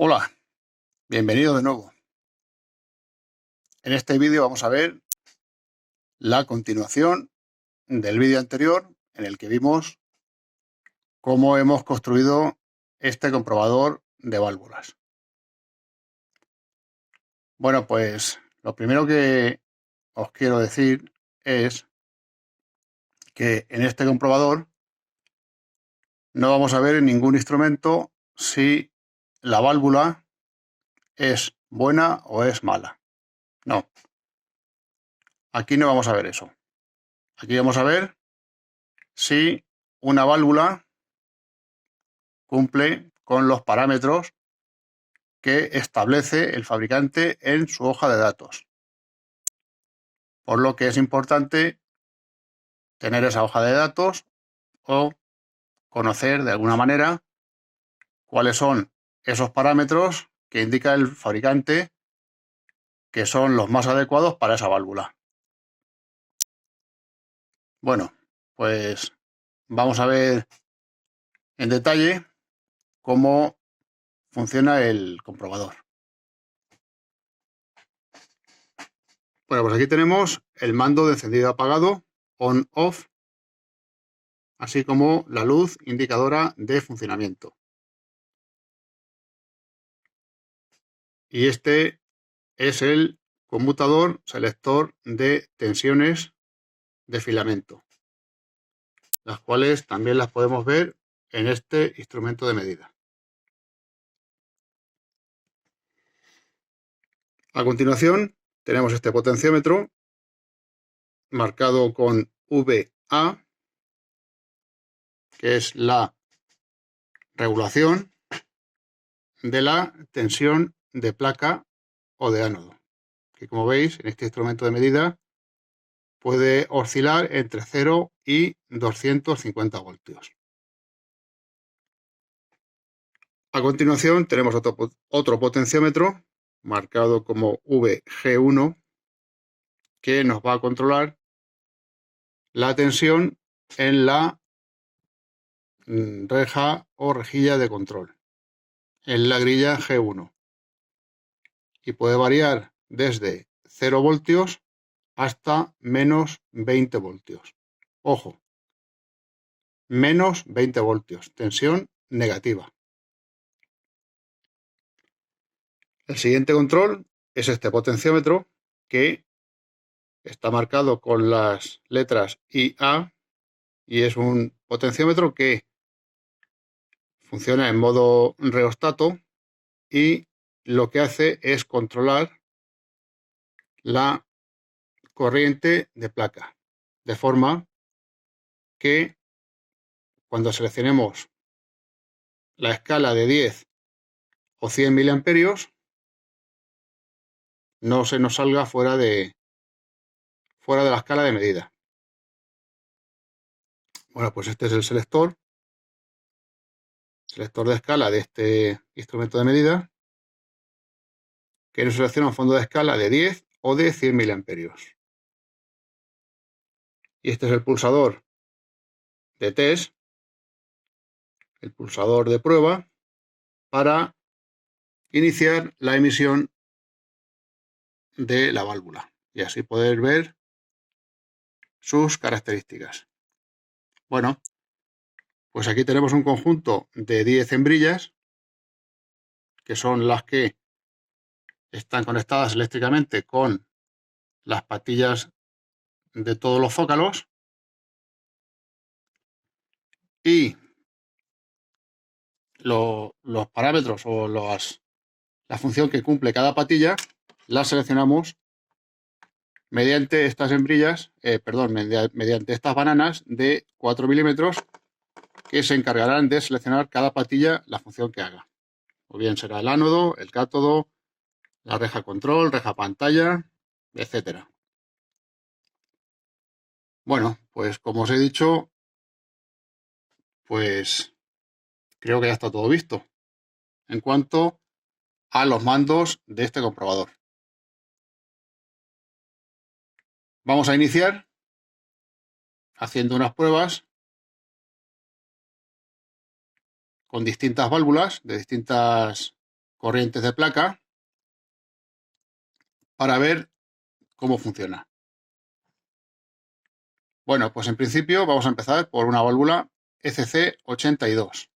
Hola, bienvenido de nuevo. En este vídeo vamos a ver la continuación del vídeo anterior en el que vimos cómo hemos construido este comprobador de válvulas. Bueno, pues lo primero que os quiero decir es que en este comprobador no vamos a ver en ningún instrumento si la válvula es buena o es mala. No, aquí no vamos a ver eso. Aquí vamos a ver si una válvula cumple con los parámetros que establece el fabricante en su hoja de datos. Por lo que es importante tener esa hoja de datos o conocer de alguna manera cuáles son esos parámetros que indica el fabricante que son los más adecuados para esa válvula. Bueno, pues vamos a ver en detalle cómo funciona el comprobador. Bueno, pues aquí tenemos el mando de encendido y apagado, on-off, así como la luz indicadora de funcionamiento. Y este es el conmutador selector de tensiones de filamento, las cuales también las podemos ver en este instrumento de medida. A continuación tenemos este potenciómetro marcado con VA, que es la regulación de la tensión de placa o de ánodo, que como veis en este instrumento de medida puede oscilar entre 0 y 250 voltios. A continuación tenemos otro potenciómetro marcado como VG1 que nos va a controlar la tensión en la reja o rejilla de control, en la grilla G1, y puede variar desde 0 voltios hasta menos 20 voltios. Ojo, menos 20 voltios, tensión negativa. El siguiente control es este potenciómetro que está marcado con las letras IA y es un potenciómetro que funciona en modo reostato y lo que hace es controlar la corriente de placa, de forma que cuando seleccionemos la escala de 10 o 100 miliamperios no se nos salga fuera de la escala de medida. Bueno, pues este es el selector de escala de este instrumento de medida, que nos selecciona un fondo de escala de 10 o de 100 miliamperios. Y este es el pulsador de test, el pulsador de prueba, para iniciar la emisión de la válvula y así poder ver sus características. Bueno, pues aquí tenemos un conjunto de 10 hembrillas, que son las que están conectadas eléctricamente con las patillas de todos los zócalos, y los parámetros o la función que cumple cada patilla la seleccionamos mediante estas hembrillas, mediante estas bananas de 4 milímetros que se encargarán de seleccionar cada patilla la función que haga. O bien será el ánodo, el cátodo, la reja control, reja pantalla, etcétera. Bueno, pues como os he dicho, pues creo que ya está todo visto en cuanto a los mandos de este comprobador. Vamos a iniciar haciendo unas pruebas con distintas válvulas de distintas corrientes de placa para ver cómo funciona. Bueno, pues en principio vamos a empezar por una válvula ECC82.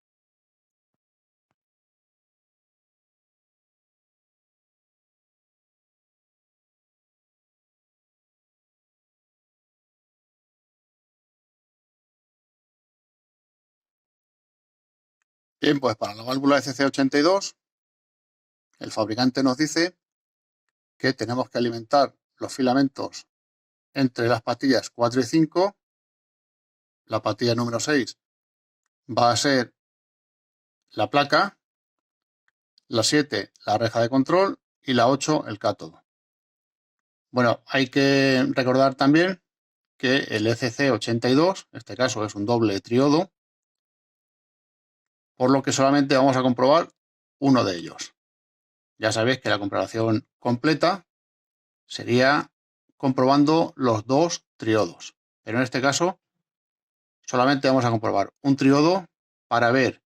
Bien, pues para la válvula ECC82, el fabricante nos dice que tenemos que alimentar los filamentos entre las patillas 4 y 5. La patilla número 6 va a ser la placa, la 7 la reja de control y la 8 el cátodo. Bueno, hay que recordar también que el ECC82, en este caso es un doble triodo, por lo que solamente vamos a comprobar uno de ellos. Ya sabéis que la comprobación completa sería comprobando los dos triodos, pero en este caso solamente vamos a comprobar un triodo para ver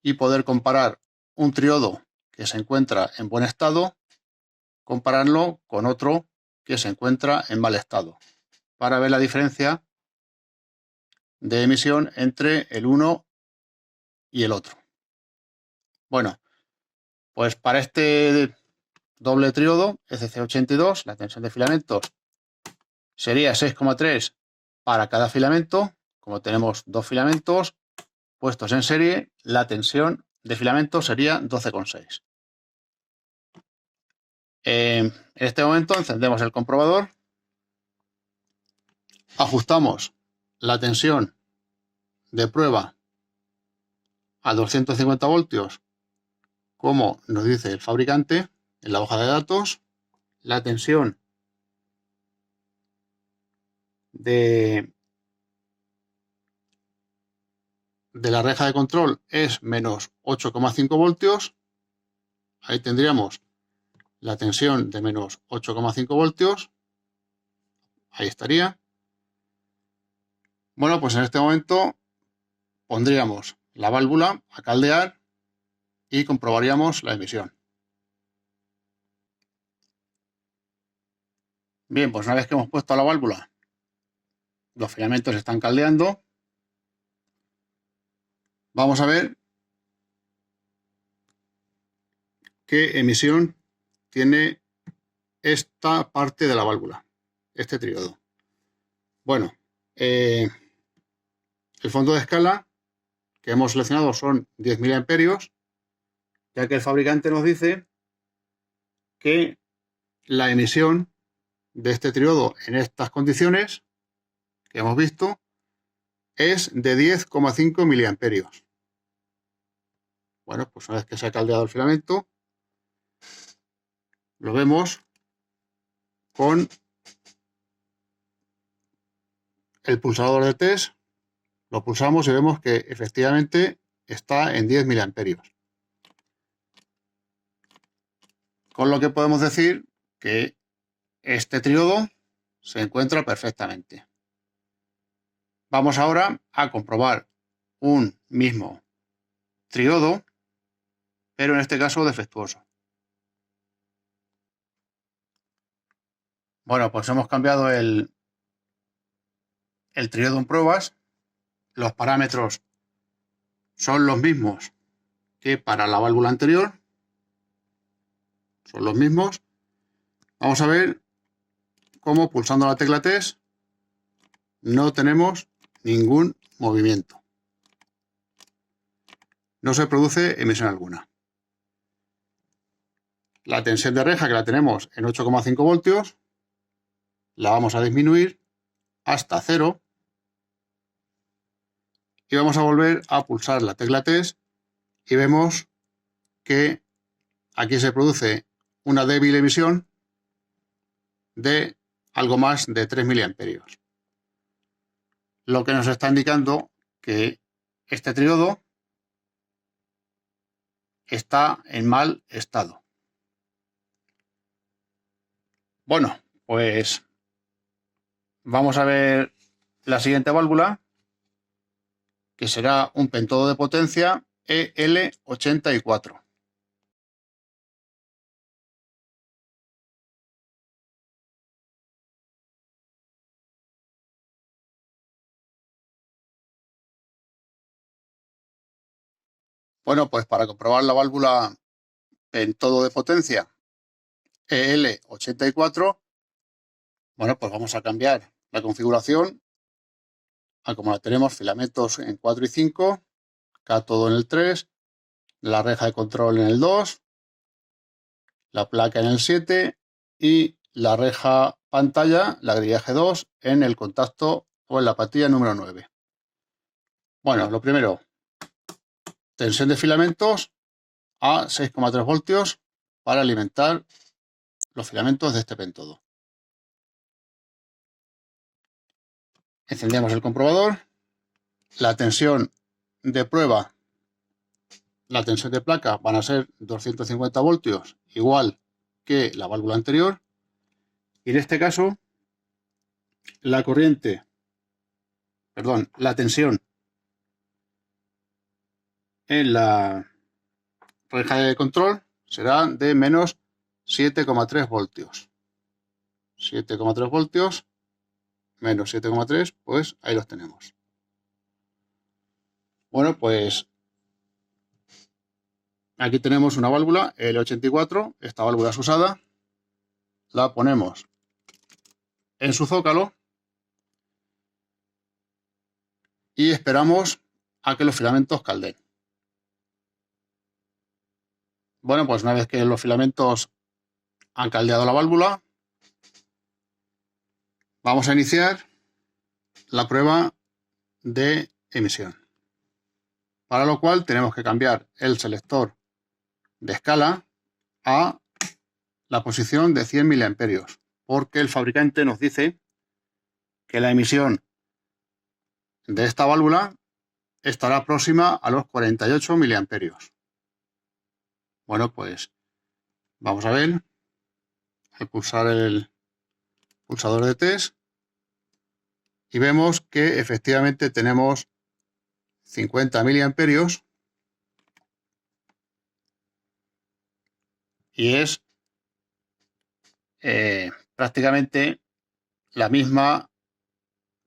y poder comparar un triodo que se encuentra en buen estado, compararlo con otro que se encuentra en mal estado, para ver la diferencia de emisión entre el uno y el otro. Bueno, pues para este doble triodo ECC82, la tensión de filamentos sería 6,3 para cada filamento. Como tenemos dos filamentos puestos en serie, la tensión de filamento sería 12,6. En este momento encendemos el comprobador, ajustamos la tensión de prueba a 250 voltios, como nos dice el fabricante en la hoja de datos. La tensión de la reja de control es menos 8,5 voltios. Ahí tendríamos la tensión de menos 8,5 voltios. Ahí estaría. Bueno, pues en este momento pondríamos la válvula a caldear y comprobaríamos la emisión. Bien, pues una vez que hemos puesto la válvula, los filamentos están caldeando. Vamos a ver qué emisión tiene esta parte de la válvula, este triodo. Bueno, el fondo de escala que hemos seleccionado son 10 miliamperios, ya que el fabricante nos dice que la emisión de este triodo en estas condiciones que hemos visto es de 10,5 miliamperios. Bueno, pues una vez que se ha caldeado el filamento, lo vemos con el pulsador de test, lo pulsamos y vemos que efectivamente está en 10 miliamperios. Con lo que podemos decir que este triodo se encuentra perfectamente. Vamos ahora a comprobar un mismo triodo, pero en este caso defectuoso. Bueno, pues hemos cambiado el triodo en pruebas. Los parámetros son los mismos que para la válvula anterior. Son los mismos. Vamos a ver cómo pulsando la tecla test no tenemos ningún movimiento. No se produce emisión alguna. La tensión de reja, que la tenemos en 8,5 voltios, la vamos a disminuir hasta 0 y vamos a volver a pulsar la tecla test y vemos que aquí se produce una débil emisión de algo más de 3 miliamperios, lo que nos está indicando que este triodo está en mal estado. Bueno, pues vamos a ver la siguiente válvula, que será un pentodo de potencia EL84. Bueno, pues para comprobar la válvula en todo de potencia EL84, bueno, pues vamos a cambiar la configuración a como la tenemos: filamentos en 4 y 5, cátodo en el 3, la reja de control en el 2, la placa en el 7 y la reja pantalla, la grillaje 2, en el contacto o en la patilla número 9. Bueno, lo primero, tensión de filamentos a 6,3 voltios para alimentar los filamentos de este pentodo. Encendemos el comprobador. La tensión de prueba, la tensión de placa van a ser 250 voltios, igual que la válvula anterior. Y en este caso, la tensión en la reja de control será de menos 7,3 voltios. 7,3 voltios menos 7,3, pues ahí los tenemos. Bueno, pues aquí tenemos una válvula L84. Esta válvula es usada. La ponemos en su zócalo y esperamos a que los filamentos caldeen. Bueno, pues una vez que los filamentos han caldeado la válvula, vamos a iniciar la prueba de emisión. Para lo cual tenemos que cambiar el selector de escala a la posición de 100 miliamperios, porque el fabricante nos dice que la emisión de esta válvula estará próxima a los 48 miliamperios. Bueno, pues vamos a ver, al pulsar el pulsador de test, y vemos que efectivamente tenemos 50 miliamperios y es prácticamente la misma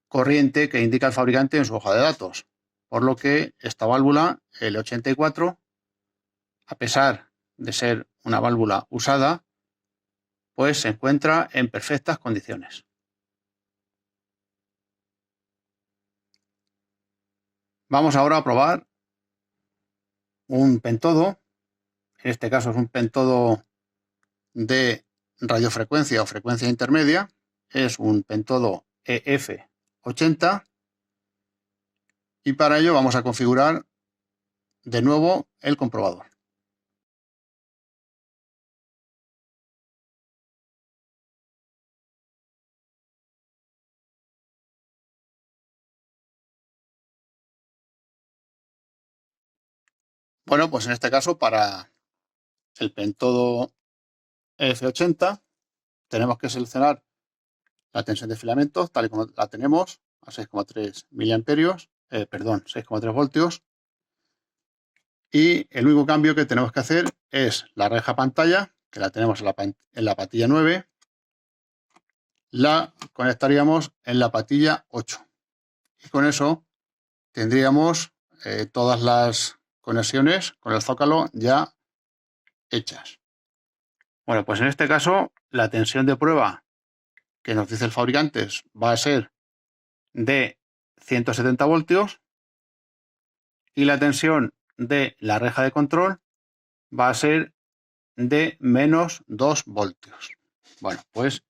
corriente que indica el fabricante en su hoja de datos, por lo que esta válvula, el 84, a pesar de ser una válvula usada, pues se encuentra en perfectas condiciones. Vamos ahora a probar un pentodo. En este caso es un pentodo de radiofrecuencia o frecuencia intermedia. Es un pentodo EF80 y para ello vamos a configurar de nuevo el comprobador. Bueno, pues en este caso, para el pentodo EF80 tenemos que seleccionar la tensión de filamentos tal y como la tenemos, a 6,3 miliamperios, 6,3 voltios. Y el único cambio que tenemos que hacer es la reja pantalla, que la tenemos en la patilla 9, la conectaríamos en la patilla 8. Y con eso tendríamos todas las conexiones con el zócalo ya hechas. Bueno, pues en este caso la tensión de prueba que nos dice el fabricante va a ser de 170 voltios y la tensión de la reja de control va a ser de menos 2 voltios. Bueno, pues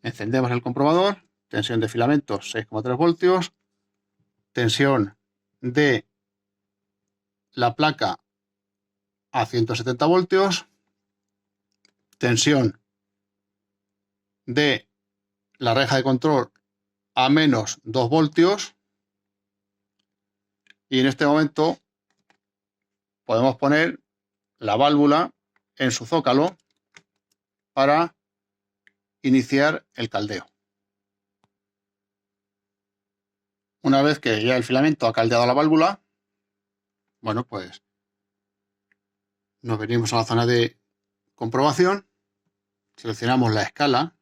encendemos el comprobador, tensión de filamentos 6,3 voltios, tensión de la placa a 170 voltios, tensión de la reja de control a menos 2 voltios, y en este momento podemos poner la válvula en su zócalo para iniciar el caldeo. Una vez que ya el filamento ha caldeado la válvula, bueno, pues nos venimos a la zona de comprobación, seleccionamos la escala,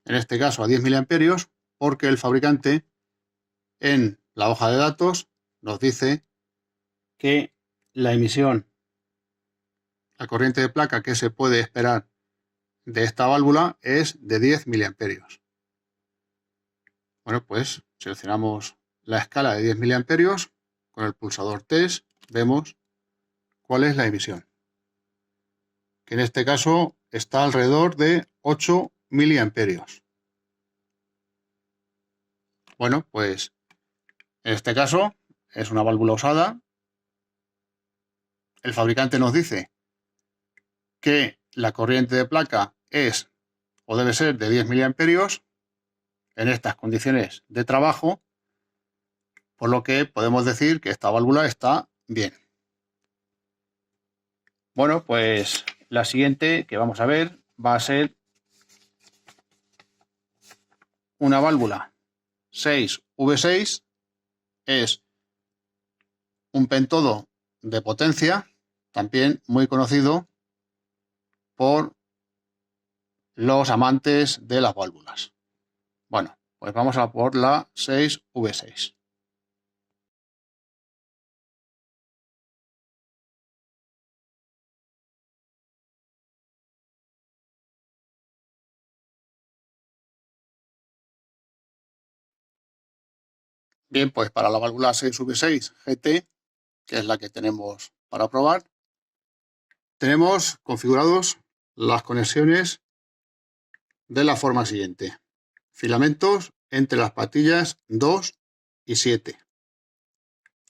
en este caso a 10 miliamperios, porque el fabricante en la hoja de datos nos dice que la emisión, la corriente de placa que se puede esperar de esta válvula es de 10 miliamperios. Bueno, pues seleccionamos la escala de 10 miliamperios. Con el pulsador test vemos cuál es la emisión, que en este caso está alrededor de 8 miliamperios. Bueno, pues en este caso es una válvula usada. El fabricante nos dice que la corriente de placa es o debe ser de 10 miliamperios en estas condiciones de trabajo, por lo que podemos decir que esta válvula está bien. Bueno, pues la siguiente que vamos a ver va a ser una válvula 6V6, es un pentodo de potencia, también muy conocido por los amantes de las válvulas. Bueno, pues vamos a por la 6V6. Bien, pues para la válvula 6V6 GT, que es la que tenemos para probar, tenemos configurados las conexiones de la forma siguiente: filamentos entre las patillas 2 y 7.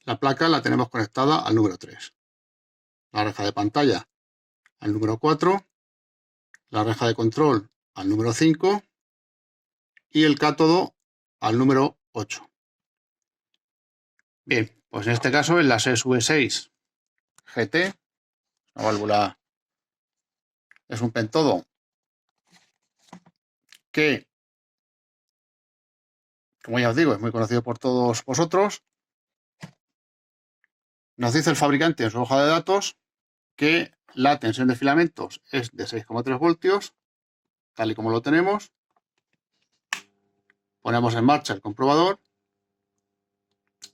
La placa la tenemos conectada al número 3. La reja de pantalla al número 4. La reja de control al número 5. Y el cátodo al número 8. Bien, pues en este caso en la 6V6 GT, la válvula es un pentodo que, como ya os digo, es muy conocido por todos vosotros. Nos dice el fabricante en su hoja de datos que la tensión de filamentos es de 6,3 voltios, tal y como lo tenemos. Ponemos en marcha el comprobador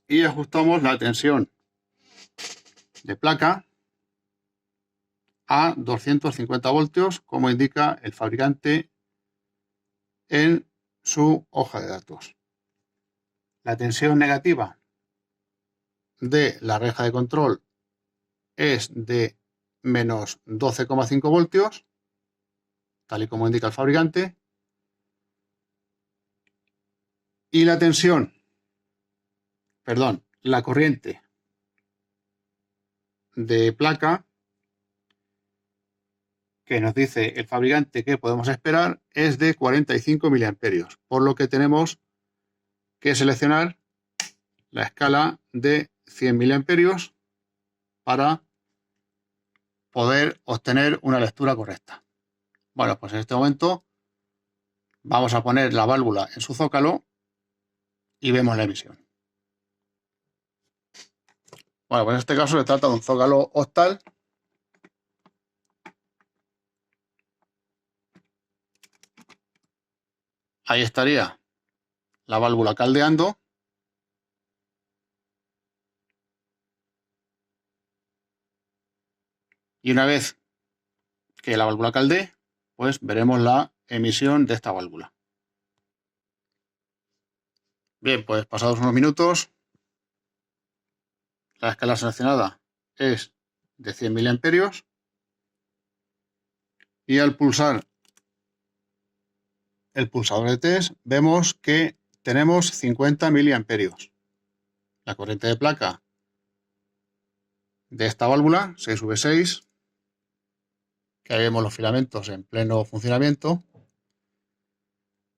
y ajustamos la tensión de placa a 250 voltios, como indica el fabricante en su hoja de datos. La tensión negativa de la reja de control es de menos 12,5 voltios, tal y como indica el fabricante. Y la corriente de placa que nos dice el fabricante que podemos esperar es de 45 miliamperios, por lo que tenemos que seleccionar la escala de 100 miliamperios para poder obtener una lectura correcta. Bueno, pues en este momento vamos a poner la válvula en su zócalo y vemos la emisión. Bueno, pues en este caso se trata de un zócalo octal. Ahí estaría la válvula caldeando. Y una vez que la válvula caldee, pues veremos la emisión de esta válvula. Bien, pues pasados unos minutos, la escala seleccionada es de 100 miliamperios y al pulsar el pulsador de test vemos que tenemos 50 miliamperios. La corriente de placa de esta válvula 6V6, que ahí vemos los filamentos en pleno funcionamiento,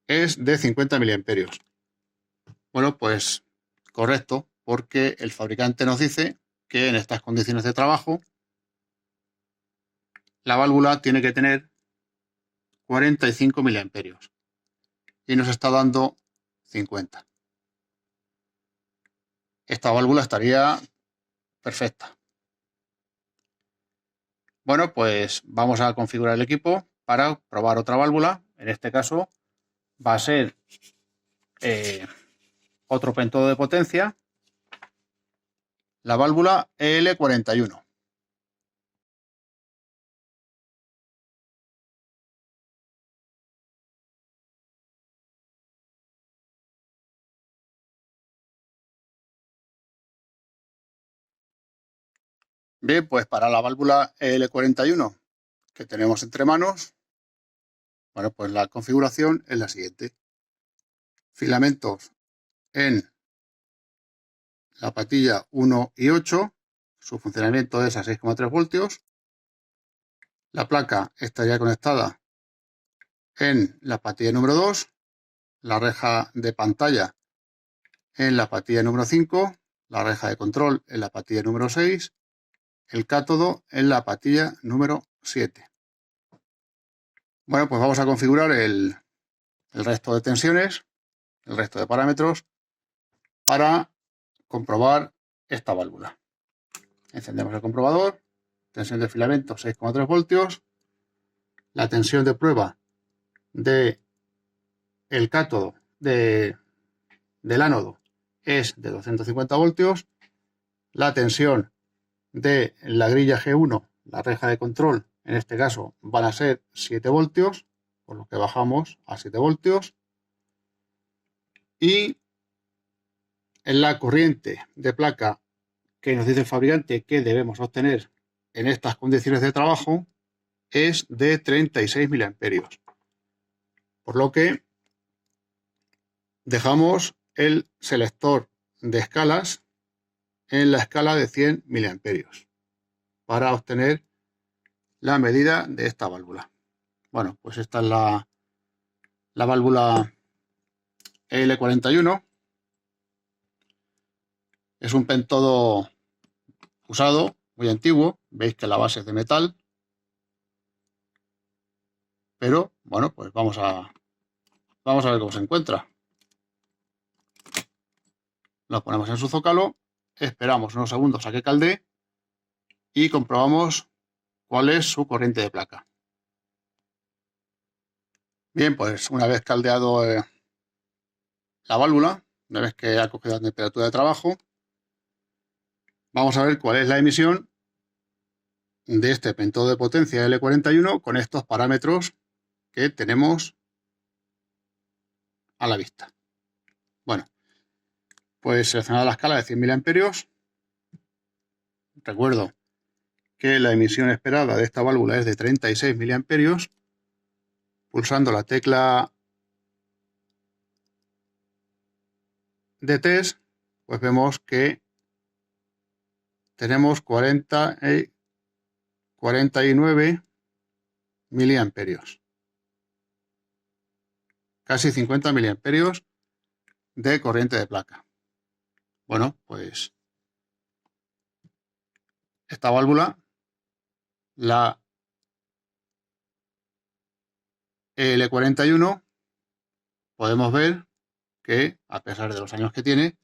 es de 50 miliamperios. Bueno, pues correcto, porque el fabricante nos dice que en estas condiciones de trabajo la válvula tiene que tener 45 miliamperios y nos está dando 50. Esta válvula estaría perfecta. Bueno, pues vamos a configurar el equipo para probar otra válvula. En este caso va a ser otro pentodo de potencia, la válvula EL41. Bien, pues para la válvula EL41 que tenemos entre manos, bueno, pues la configuración es la siguiente. Filamentos en la patilla 1 y 8, su funcionamiento es a 6,3 voltios. La placa estaría conectada en la patilla número 2, la reja de pantalla en la patilla número 5, la reja de control en la patilla número 6, el cátodo en la patilla número 7. Bueno, pues vamos a configurar el resto de tensiones, el resto de parámetros para comprobar esta válvula. Encendemos el comprobador, tensión de filamento 6,3 voltios, la tensión de prueba del cátodo del ánodo es de 250 voltios, la tensión de la grilla G1, la reja de control, en este caso van a ser 7 voltios, por lo que bajamos a 7 voltios, y en la corriente de placa que nos dice el fabricante que debemos obtener en estas condiciones de trabajo es de 36 miliamperios, por lo que dejamos el selector de escalas en la escala de 100 miliamperios para obtener la medida de esta válvula. Bueno, pues esta es la válvula EL41. Es un pentodo usado, muy antiguo. Veis que la base es de metal. Pero, bueno, pues vamos a ver cómo se encuentra. Lo ponemos en su zócalo, esperamos unos segundos a que caldee y comprobamos cuál es su corriente de placa. Bien, pues una vez caldeado la válvula, una vez que ha cogido la temperatura de trabajo, vamos a ver cuál es la emisión de este pentodo de potencia L41 con estos parámetros que tenemos a la vista. Bueno, pues seleccionada la escala de 100 miliamperios, recuerdo que la emisión esperada de esta válvula es de 36 miliamperios, pulsando la tecla de test, pues vemos que tenemos 49 miliamperios, casi 50 miliamperios de corriente de placa. Bueno, pues esta válvula, la EL41, podemos ver que, a pesar de los años que tiene,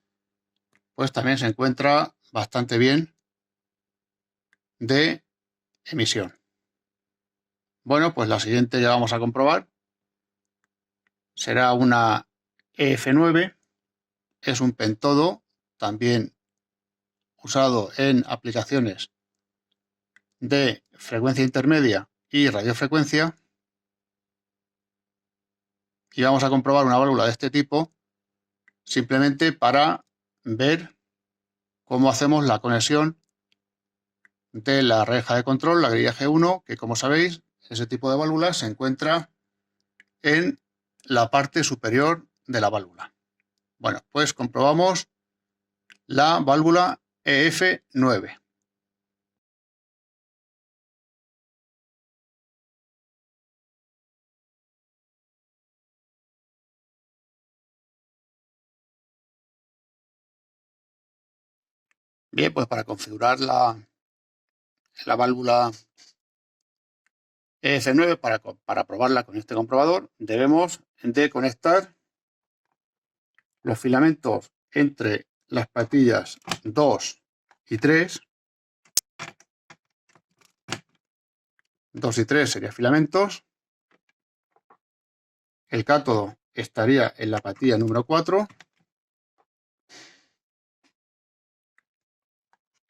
pues también se encuentra bastante bien de emisión. Bueno, pues la siguiente que vamos a comprobar será una EF9. Es un pentodo también usado en aplicaciones de frecuencia intermedia y radiofrecuencia. Y vamos a comprobar una válvula de este tipo simplemente para ver cómo hacemos la conexión de la reja de control, la grilla G1, que como sabéis, ese tipo de válvula se encuentra en la parte superior de la válvula. Bueno, pues comprobamos la válvula EF9. Bien, pues para configurar la válvula EF9, para probarla con este comprobador, debemos de conectar los filamentos entre las patillas 2 y 3. 2 y 3 serían filamentos. El cátodo estaría en la patilla número 4.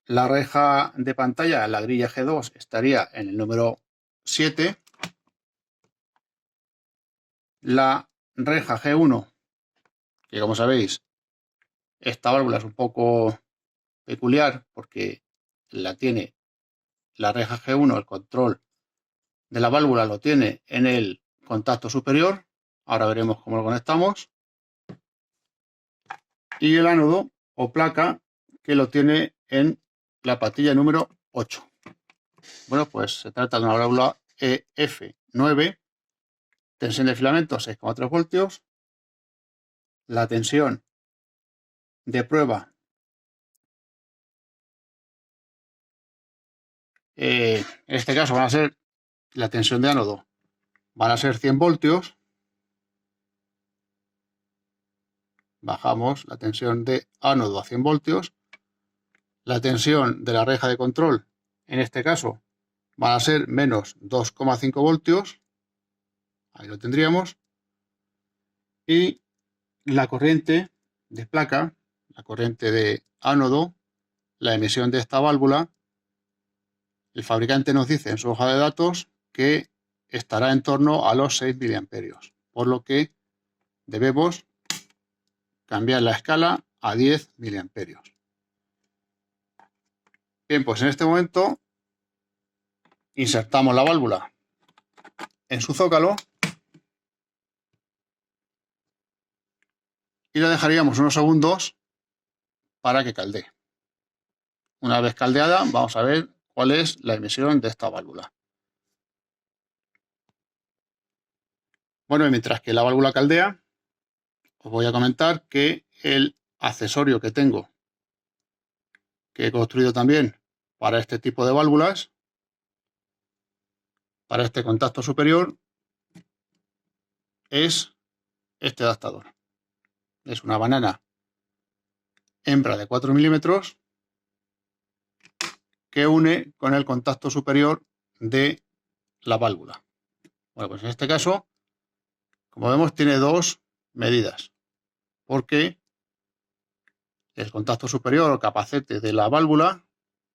la reja de pantalla, la grilla G2, estaría en el número 7. La reja G1, que como sabéis, esta válvula es un poco peculiar porque la tiene la reja G1, el control de la válvula lo tiene en el contacto superior. Ahora veremos cómo lo conectamos. Y el ánodo o placa que lo tiene en la patilla número 8. Bueno, pues se trata de una válvula EF9, tensión de filamento 6,3 voltios. La tensión de prueba en este caso van a ser la tensión de ánodo, van a ser 100 voltios. Bajamos la tensión de ánodo a 100 voltios. La tensión de la reja de control, en este caso, van a ser menos 2,5 voltios. Ahí lo tendríamos. Y la corriente de placa, la corriente de ánodo, la emisión de esta válvula, el fabricante nos dice en su hoja de datos que estará en torno a los 6 miliamperios, por lo que debemos cambiar la escala a 10 miliamperios. Bien, pues en este momento insertamos la válvula en su zócalo y la dejaríamos unos segundos para que caldee. Una vez caldeada, vamos a ver cuál es la emisión de esta válvula. Bueno, mientras que la válvula caldea, os voy a comentar que el accesorio que tengo, que he construido también para este tipo de válvulas, para este contacto superior, es este adaptador. Es una banana hembra de 4 milímetros que une con el contacto superior de la válvula. Bueno, pues en este caso, como vemos, tiene dos medidas, porque el contacto superior o capacete de la válvula,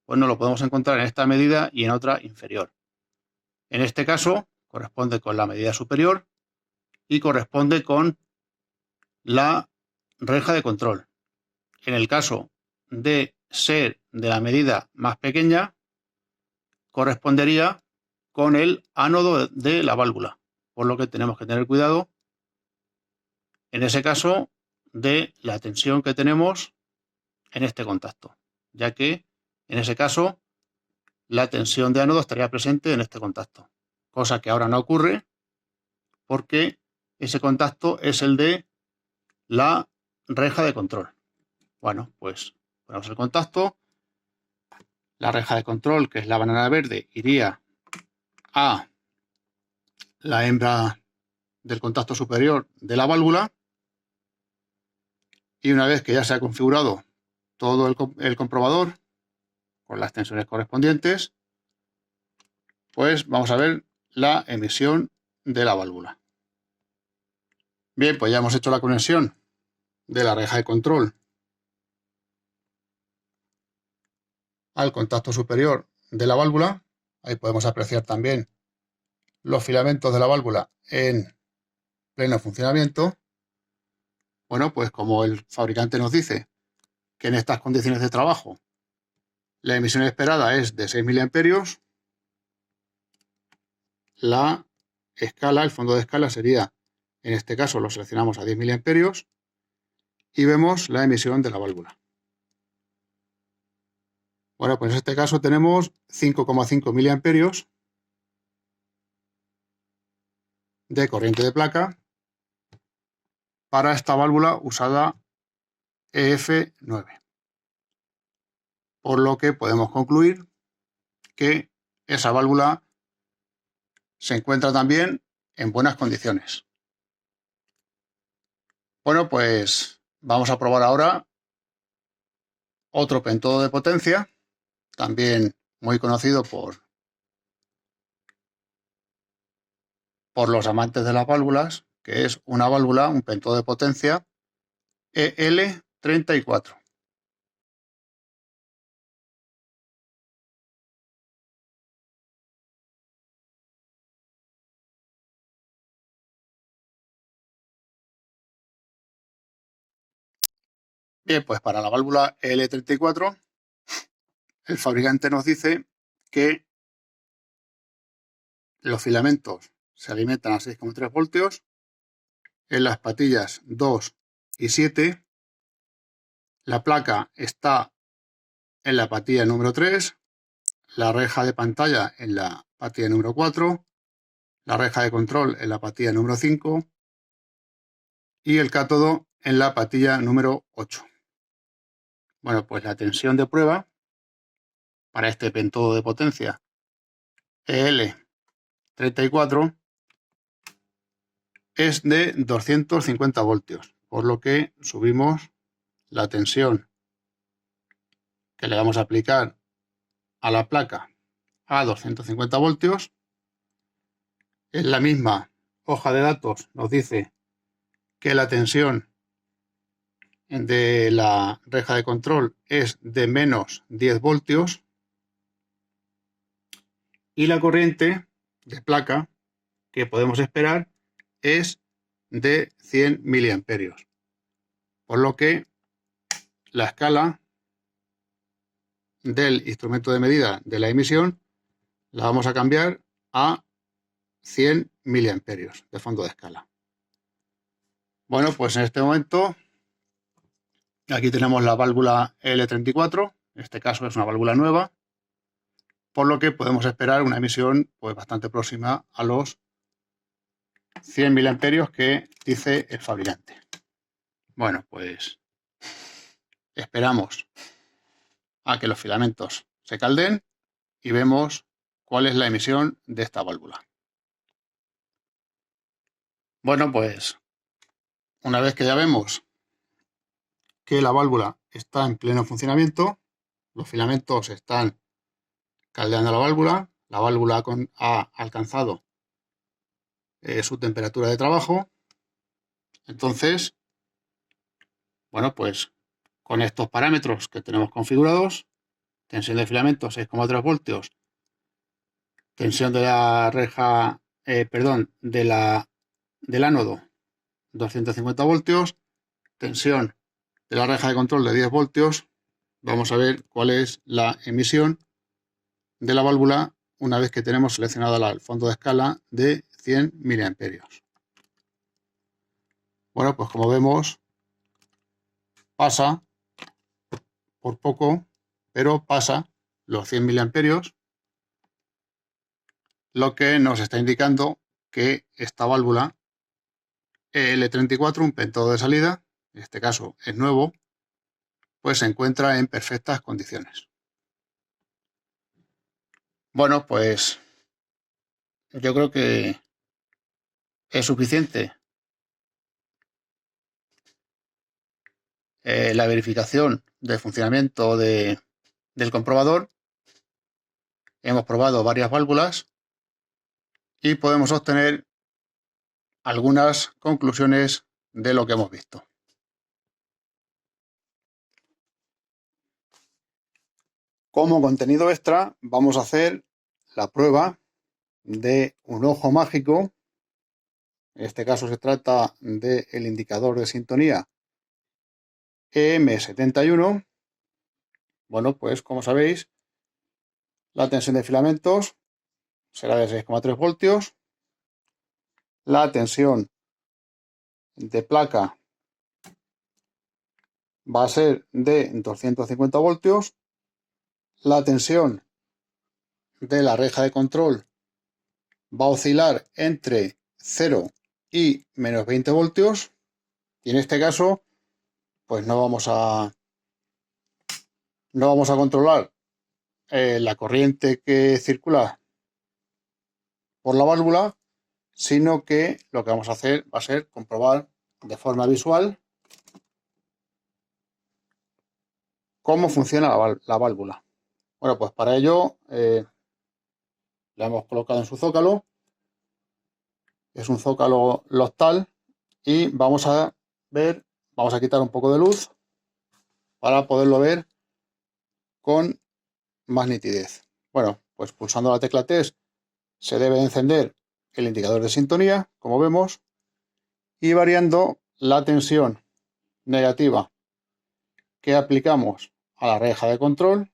pues no lo podemos encontrar en esta medida y en otra inferior. En este caso, corresponde con la medida superior y corresponde con la reja de control. En el caso de ser de la medida más pequeña, correspondería con el ánodo de la válvula, por lo que tenemos que tener cuidado en ese caso de la tensión que tenemos en este contacto, ya que en ese caso la tensión de ánodo estaría presente en este contacto, cosa que ahora no ocurre porque ese contacto es el de la reja de control. Bueno, pues ponemos el contacto, la reja de control, que es la banana verde, iría a la hembra del contacto superior de la válvula, y una vez que ya se ha configurado todo el comprobador con las tensiones correspondientes, pues vamos a ver la emisión de la válvula. Bien, pues ya hemos hecho la conexión de la reja de control al contacto superior de la válvula. Ahí podemos apreciar también los filamentos de la válvula en pleno funcionamiento. Bueno, pues como el fabricante nos dice que en estas condiciones de trabajo la emisión esperada es de 6 miliamperios, la escala, el fondo de escala sería, en este caso lo seleccionamos a 10 miliamperios y vemos la emisión de la válvula. Bueno, pues en este caso tenemos 5,5 miliamperios de corriente de placa para esta válvula usada EF9. Por lo que podemos concluir que esa válvula se encuentra también en buenas condiciones. Bueno, pues vamos a probar ahora otro pentodo de potencia, también muy conocido por los amantes de las válvulas, que es una válvula, un pentodo de potencia EL34. Bien, pues para la válvula L34, el fabricante nos dice que los filamentos se alimentan a 6,3 voltios, en las patillas 2 y 7, la placa está en la patilla número 3, la reja de pantalla en la patilla número 4, la reja de control en la patilla número 5 y el cátodo en la patilla número 8. Bueno, pues la tensión de prueba para este pentodo de potencia EL34 es de 250 voltios, por lo que subimos la tensión que le vamos a aplicar a la placa a 250 voltios. En la misma hoja de datos nos dice que la tensión de la reja de control es de menos 10 voltios y la corriente de placa que podemos esperar es de 100 miliamperios, por lo que la escala del instrumento de medida de la emisión la vamos a cambiar a 100 miliamperios de fondo de escala. Bueno, pues en este momento aquí tenemos la válvula L34, en este caso es una válvula nueva, por lo que podemos esperar una emisión pues bastante próxima a los 100 miliamperios que dice el fabricante. Bueno, pues esperamos a que los filamentos se calden y vemos cuál es la emisión de esta válvula. Bueno, pues una vez que ya vemos que la válvula está en pleno funcionamiento, los filamentos están caldeando la válvula ha alcanzado su temperatura de trabajo. Entonces, bueno, pues con estos parámetros que tenemos configurados, tensión de filamento 6,3 voltios, tensión de la reja, del ánodo 250 voltios, tensión de la reja de control de 10 voltios, vamos a ver cuál es la emisión de la válvula una vez que tenemos seleccionado el fondo de escala de 100 miliamperios. Bueno, pues como vemos, pasa por poco, pero pasa los 100 miliamperios, lo que nos está indicando que esta válvula EL34, un pentodo de salida, en este caso es nuevo, pues se encuentra en perfectas condiciones. Bueno, pues yo creo que es suficiente la verificación del funcionamiento del comprobador. Hemos probado varias válvulas y podemos obtener algunas conclusiones de lo que hemos visto. Como contenido extra, vamos a hacer la prueba de un ojo mágico. En este caso se trata del indicador de sintonía EM71. Bueno, pues como sabéis, la tensión de filamentos será de 6,3 voltios. La tensión de placa va a ser de 250 voltios. La tensión de la reja de control va a oscilar entre 0 y menos 20 voltios. Y en este caso, pues no vamos a controlar la corriente que circula por la válvula, sino que lo que vamos a hacer va a ser comprobar de forma visual cómo funciona la válvula. Bueno, pues para ello la hemos colocado en su zócalo. Es un zócalo Loctal y vamos a quitar un poco de luz para poderlo ver con más nitidez. Bueno, pues pulsando la tecla test se debe encender el indicador de sintonía, como vemos, y variando la tensión negativa que aplicamos a la reja de control,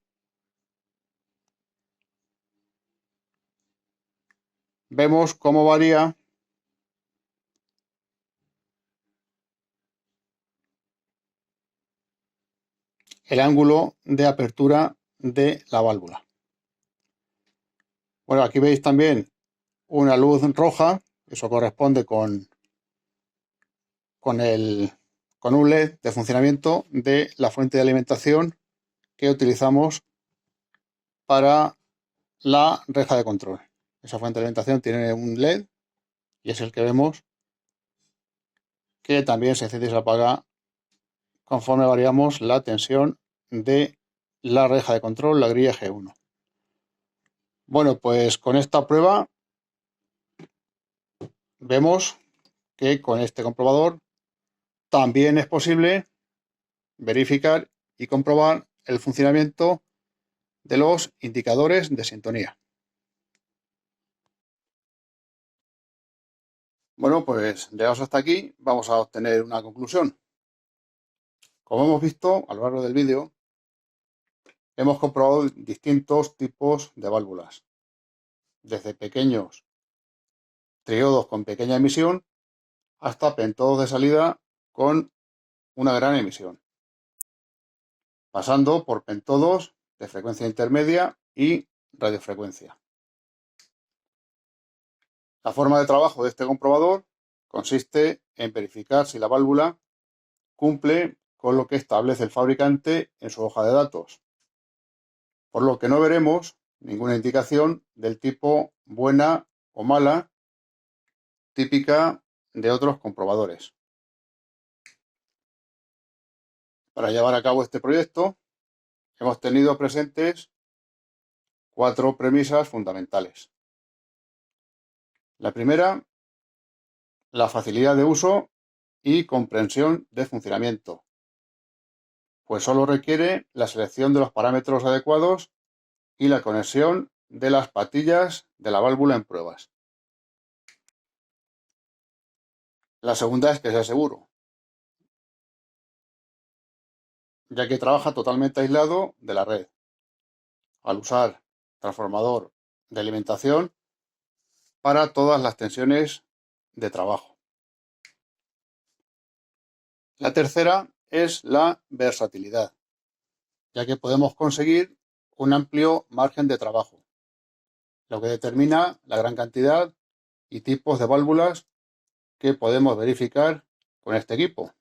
vemos cómo varía el ángulo de apertura de la válvula. Bueno, aquí veis también una luz roja, eso corresponde con un LED de funcionamiento de la fuente de alimentación que utilizamos para la reja de control. Esa fuente de alimentación tiene un LED y es el que vemos que también se enciende y se apaga conforme variamos la tensión de la reja de control, la grilla G1. Bueno, pues con esta prueba vemos que con este comprobador también es posible verificar y comprobar el funcionamiento de los indicadores de sintonía. Bueno, pues llegados hasta aquí vamos a obtener una conclusión. Como hemos visto a lo largo del vídeo, hemos comprobado distintos tipos de válvulas, desde pequeños triodos con pequeña emisión hasta pentodos de salida con una gran emisión, pasando por pentodos de frecuencia intermedia y radiofrecuencia. La forma de trabajo de este comprobador consiste en verificar si la válvula cumple con lo que establece el fabricante en su hoja de datos, por lo que no veremos ninguna indicación del tipo buena o mala típica de otros comprobadores. Para llevar a cabo este proyecto hemos tenido presentes 4 premisas fundamentales. La primera, la facilidad de uso y comprensión de funcionamiento, pues solo requiere la selección de los parámetros adecuados y la conexión de las patillas de la válvula en pruebas. La segunda es que sea seguro, ya que trabaja totalmente aislado de la red, al usar transformador de alimentación para todas las tensiones de trabajo. La tercera es la versatilidad, ya que podemos conseguir un amplio margen de trabajo, lo que determina la gran cantidad y tipos de válvulas que podemos verificar con este equipo.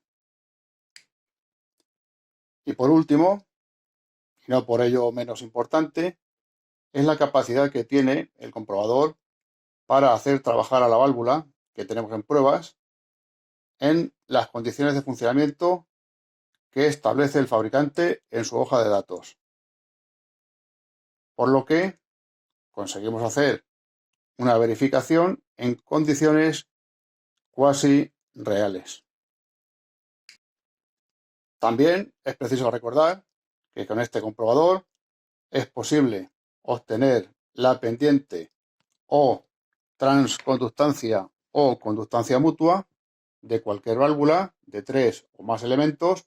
Y por último, y no por ello menos importante, es la capacidad que tiene el comprobador para hacer trabajar a la válvula que tenemos en pruebas en las condiciones de funcionamiento que establece el fabricante en su hoja de datos. Por lo que conseguimos hacer una verificación en condiciones cuasi reales. También es preciso recordar que con este comprobador es posible obtener la pendiente o transconductancia o conductancia mutua de cualquier válvula de 3 o más elementos,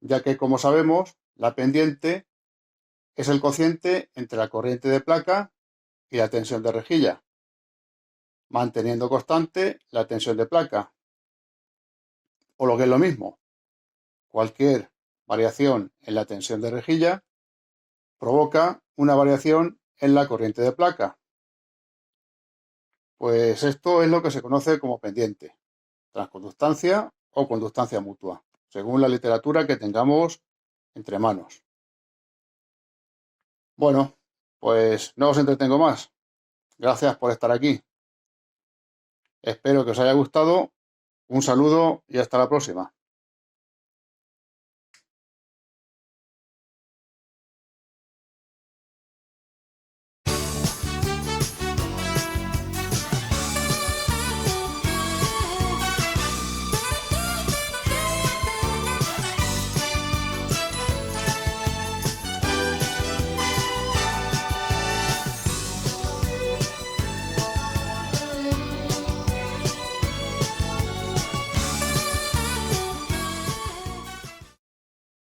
ya que, como sabemos, la pendiente es el cociente entre la corriente de placa y la tensión de rejilla, manteniendo constante la tensión de placa. O lo que es lo mismo, cualquier variación en la tensión de rejilla provoca una variación en la corriente de placa. Pues esto es lo que se conoce como pendiente, transconductancia o conductancia mutua, según la literatura que tengamos entre manos. Bueno, pues no os entretengo más. Gracias por estar aquí. Espero que os haya gustado. Un saludo y hasta la próxima.